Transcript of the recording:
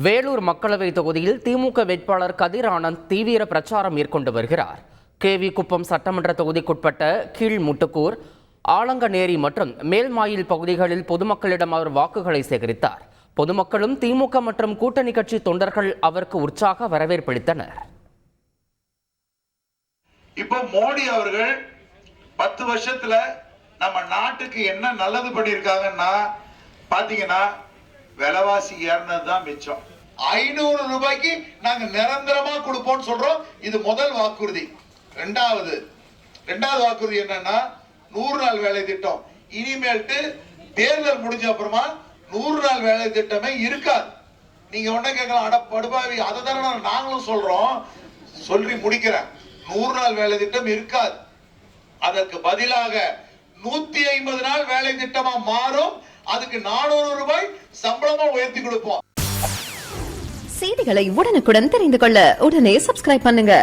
வேலூர் மக்களவை தொகுதியில் திமுக வேட்பாளர் கதிர் ஆனந்த் தீவிர பிரச்சாரம் மேற்கொண்டு வருகிறார். கேவி குப்பம் சட்டமன்ற தொகுதிக்குட்பட்ட கீழ்முட்டுக்கூர், ஆலங்கநேரி மற்றும் மேல்மாயில் பகுதிகளில் பொதுமக்களிடம் அவர் வாக்குகளை சேகரித்தார். பொதுமக்களும் திமுக மற்றும் கூட்டணி கட்சி தொண்டர்கள் அவருக்கு உற்சாக வரவேற்பளித்தனர். இப்போ மோடி அவர்கள் 10 வருஷத்துல நம்ம நாட்டுக்கு என்ன நல்லது பண்ணியிருக்காங்கன்னா பாத்தீங்கன்னா விலைவாசி ஏறினதுதான் மிச்சம். 500 ரூபாய்க்கு நாங்க நிரந்தரமா கொடுப்போம்னு சொல்றோம். இது முதல் வாக்குறுதி. ரெண்டாவது வாக்குறுதி என்னன்னா 100 நாள் வேலை திட்டம். இனிமேல்ட்டு தேர்தல் முடிஞ்ச அப்புறமா 100 நாள் வேலை திட்டமே இருக்காது. நீங்க ஒண்ணு கேட்கலாம், அட படுபாவி, அதை தானே நாங்களும் சொல்றோம். சொல்லி முடிக்கிறேன். 100 நாள் வேலை திட்டம் இருக்காது. அதற்கு பதிலாக 150 நாள் வேலை திட்டமா மாறும். அதுக்கு 400 ரூபாய் சம்பளமா உயர்த்தி கொடுப்போம். செய்திகளை உடனுக்குடன் தெரிந்து கொள்ள உடனே சப்ஸ்கிரைப் பண்ணுங்க.